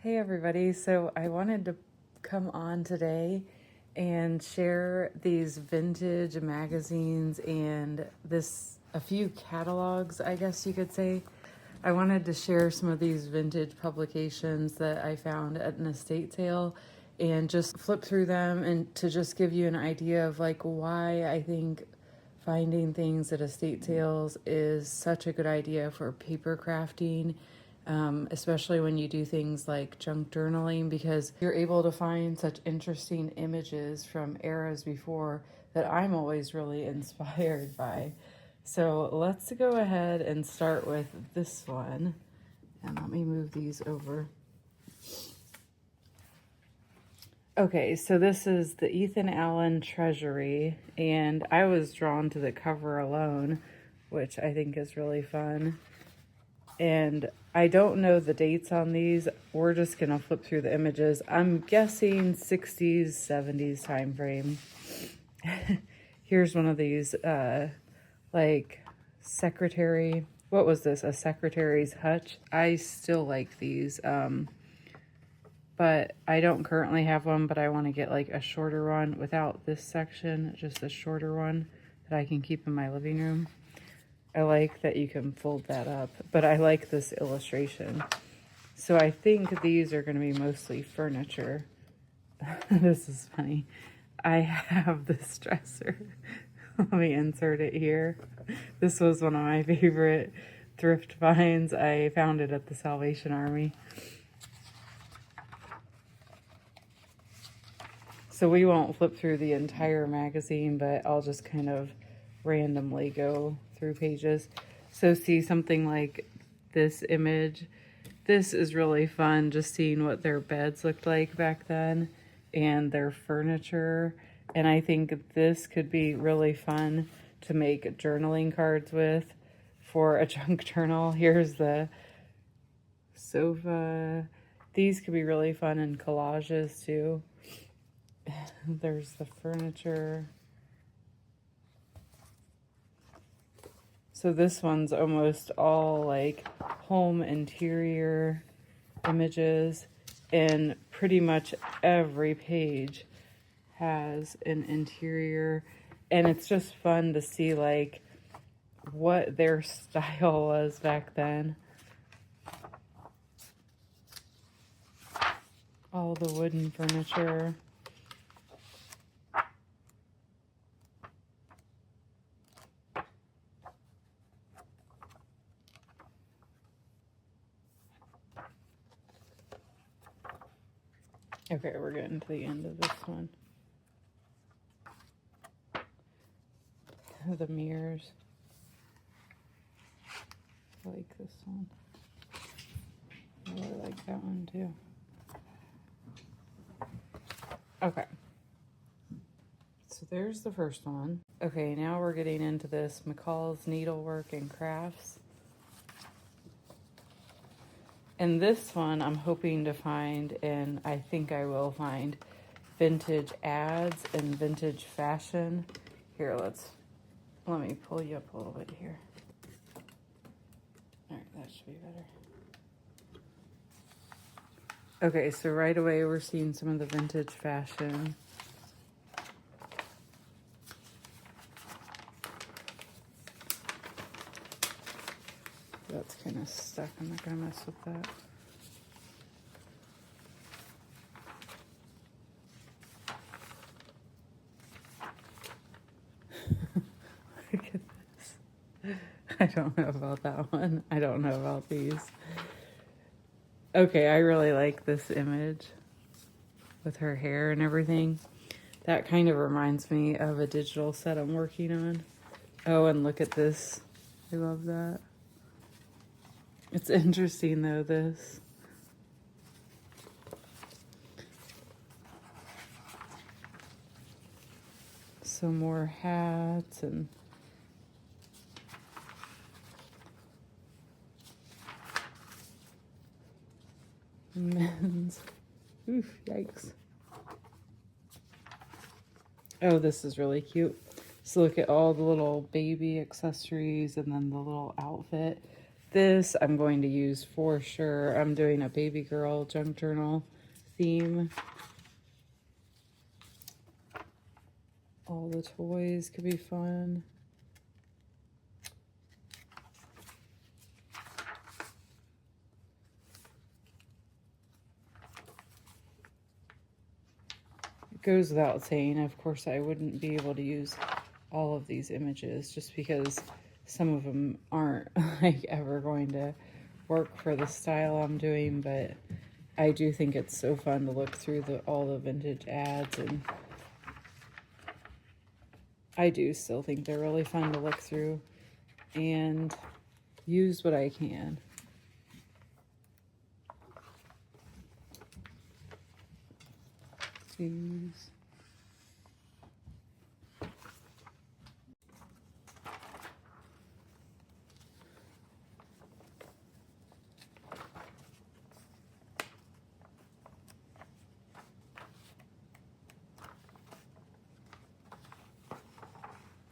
Hey everybody, so I wanted to come on today and share these vintage magazines and a few catalogs, I guess you could say. I wanted to share some of these vintage publications that I found at an estate sale and just flip through them and to just give you an idea of like why I think finding things at estate sales is such a good idea for paper crafting. Especially when you do things like junk journaling, because you're able to find such interesting images from eras before that I'm always really inspired by. So let's go ahead and start with this one. And let me move these over. Okay, so this is the Ethan Allen Treasury, and I was drawn to the cover alone, which I think is really fun. And I don't know the dates on these. We're just going to flip through the images. I'm guessing 60s, 70s time frame. Here's one of these, like secretary. What was this? A secretary's hutch. I still like these, but I don't currently have one, but I want to get like a shorter one without this section, just a shorter one that I can keep in my living room. I like that you can fold that up, but I like this illustration. So I think these are going to be mostly furniture. This is funny. I have this dresser. Let me insert it here. This was one of my favorite thrift finds. I found it at the Salvation Army. So we won't flip through the entire magazine, but I'll just kind of randomly go through pages. So see something like this image. This is really fun, just seeing what their beds looked like back then and their furniture. And I think this could be really fun to make journaling cards with for a junk journal. Here's the sofa. These could be really fun in collages too. There's the furniture. So this one's almost all like home interior images, and pretty much every page has an interior, and it's just fun to see like what their style was back then. All the wooden furniture. Okay, we're getting to the end of this one. The mirrors. I like this one. I really like that one too. Okay. So there's the first one. Okay, now we're getting into this McCall's Needlework and Crafts. And this one I'm hoping to find, and I think I will find, vintage ads and vintage fashion. Here, let me pull you up a little bit here. All right, that should be better. Okay, so right away we're seeing some of the vintage fashion. That's kind of stuck. I'm not going to mess with that. Look at this. I don't know about that one. I don't know about these. Okay, I really like this image with her hair and everything. That kind of reminds me of a digital set I'm working on. Oh, and look at this. I love that. It's interesting though, this. Some more hats and men's. Oof, yikes. Oh, this is really cute. So look at all the little baby accessories and then the little outfit. this I'm going to use for sure. I'm doing a baby girl junk journal theme. All the toys could be fun. It goes without saying, of course, I wouldn't be able to use all of these images just because some of them aren't like ever going to work for the style I'm doing, but I do think it's so fun to look through all the vintage ads, and I do still think they're really fun to look through and use what I can. These.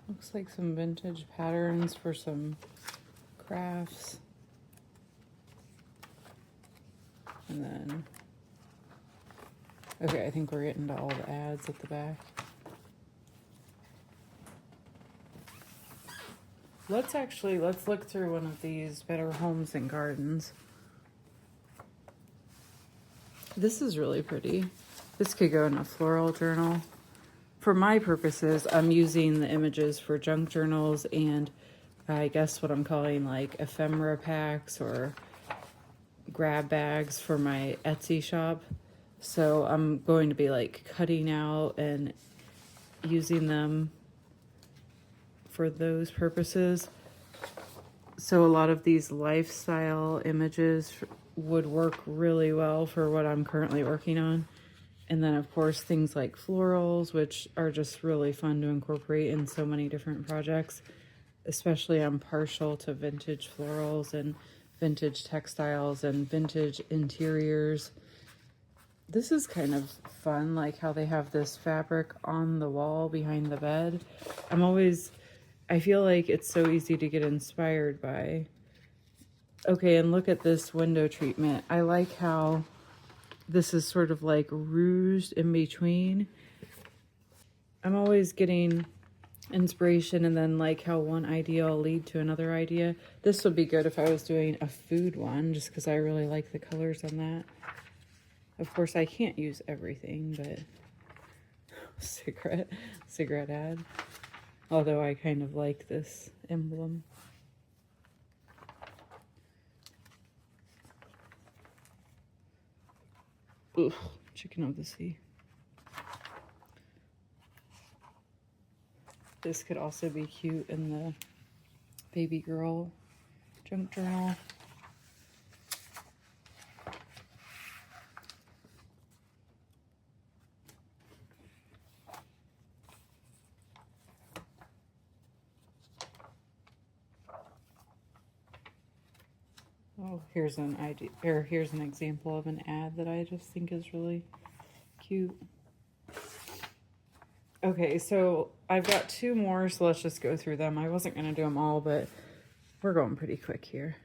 Looks like some vintage patterns for some crafts. And then, okay, I think we're getting to all the ads at the back. Let's look through one of these Better Homes and Gardens. This is really pretty. This could go in a floral journal. For my purposes, I'm using the images for junk journals and I guess what I'm calling like ephemera packs or grab bags for my Etsy shop. So I'm going to be like cutting out and using them for those purposes. So a lot of these lifestyle images would work really well for what I'm currently working on. And then of course things like florals, which are just really fun to incorporate in so many different projects. Especially I'm partial to vintage florals and vintage textiles and vintage interiors. This is kind of fun, like how they have this fabric on the wall behind the bed. I feel like it's so easy to get inspired by. Okay, and look at this window treatment. I like how this is sort of like rouged in between. I'm always getting inspiration and then like how one idea will lead to another idea. This would be good if I was doing a food one, just because I really like the colors on that. Of course, I can't use everything, but cigarette ad. Although I kind of like this emblem. Ugh, chicken of the sea. This could also be cute in the baby girl junk journal. Oh, here's an idea, or here's an example of an ad that I just think is really cute. Okay, so I've got two more, so let's just go through them. I wasn't going to do them all, but we're going pretty quick here.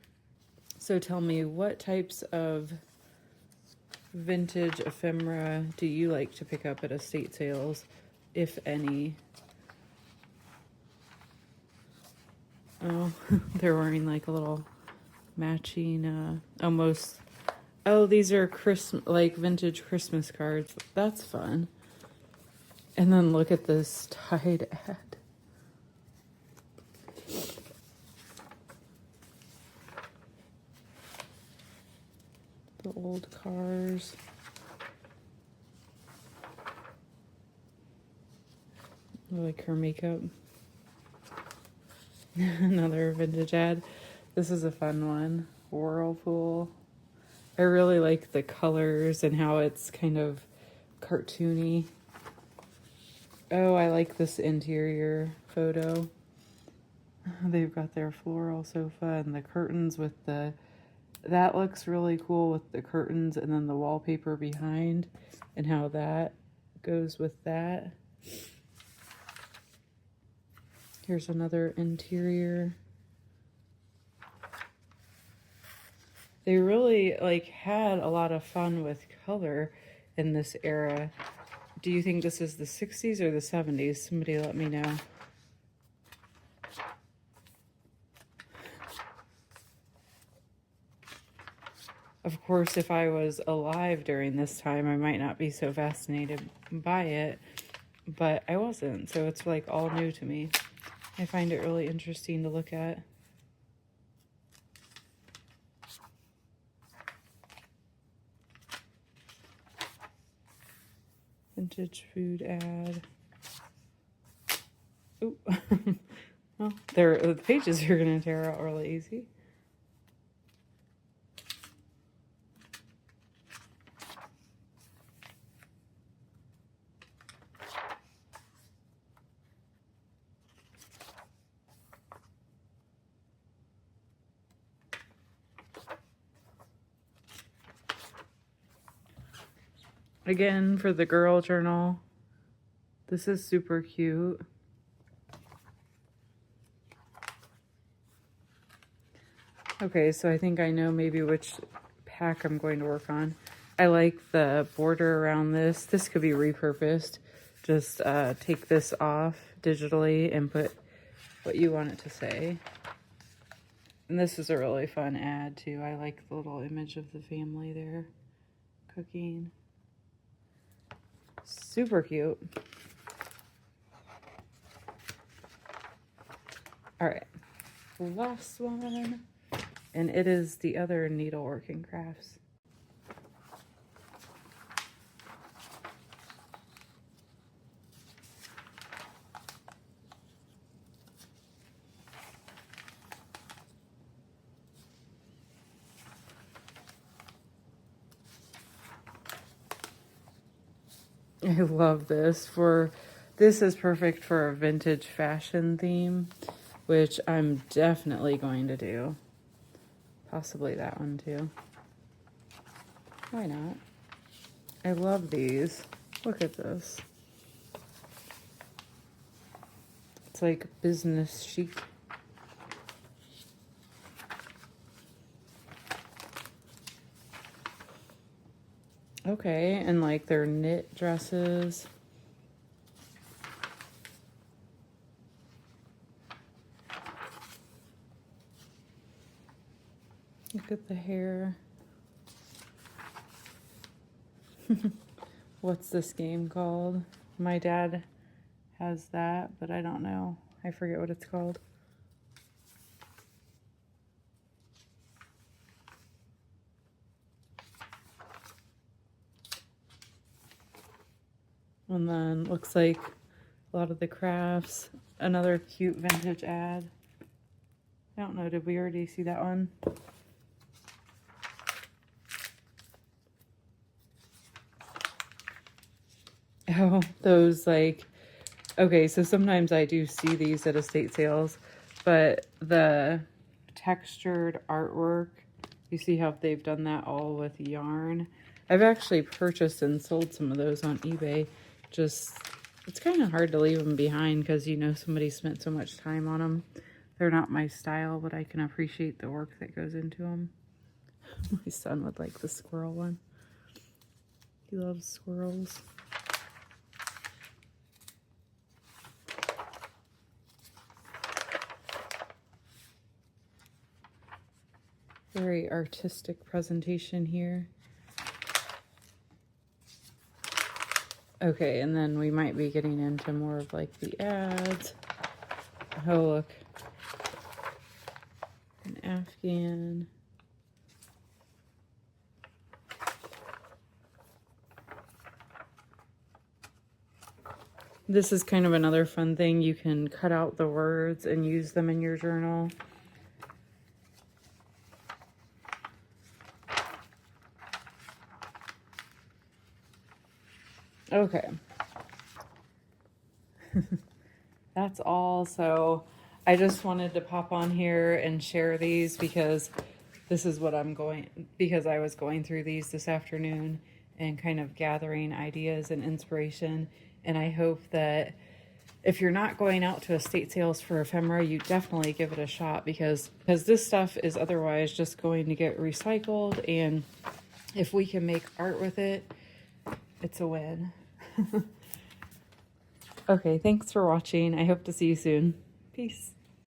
So tell me, what types of vintage ephemera do you like to pick up at estate sales, if any? Oh, they're wearing like a little matching, almost, oh, these are like vintage Christmas cards. That's fun. And then look at this Tide ad. The old cars. I like her makeup. Another vintage ad. This is a fun one. Whirlpool. I really like the colors and how it's kind of cartoony. Oh, I like this interior photo. They've got their floral sofa and the curtains with that looks really cool with the curtains and then the wallpaper behind and how that goes with that. Here's another interior. They really like had a lot of fun with color in this era. Do you think this is the 60s or the 70s? Somebody let me know. Of course, if I was alive during this time, I might not be so fascinated by it, but I wasn't, so it's like all new to me. I find it really interesting to look at. Vintage food ad. Ooh. Well, the pages are going to tear out really easy. Again, for the girl journal, this is super cute. Okay, so I think I know maybe which pack I'm going to work on. I like the border around this. This could be repurposed. Just take this off digitally and put what you want it to say. And this is a really fun ad too. I like the little image of the family there cooking. Super cute. All right, last one. And it is the other needlework and crafts. I love this. This is perfect for a vintage fashion theme, which I'm definitely going to do. Possibly that one too. Why not? I love these. Look at this. It's like business chic. Okay, and like their knit dresses. Look at the hair. What's this game called? My dad has that, but I don't know. I forget what it's called. And then looks like a lot of the crafts. Another cute vintage ad. I don't know, did we already see that one? Oh, those like, okay, so sometimes I do see these at estate sales, but the textured artwork, you see how they've done that all with yarn. I've actually purchased and sold some of those on eBay. Just, it's kind of hard to leave them behind because you know somebody spent so much time on them. They're not my style, but I can appreciate the work that goes into them. My son would like the squirrel one. He loves squirrels. Very artistic presentation here. Okay, and then we might be getting into more of like the ads. Oh, look. An Afghan. This is kind of another fun thing. You can cut out the words and use them in your journal. Okay. That's all. So I just wanted to pop on here and share these because this is what because I was going through these this afternoon and kind of gathering ideas and inspiration. And I hope that if you're not going out to estate sales for ephemera, you definitely give it a shot, because this stuff is otherwise just going to get recycled, and if we can make art with it, it's a win. Okay, thanks for watching. I hope to see you soon. Peace.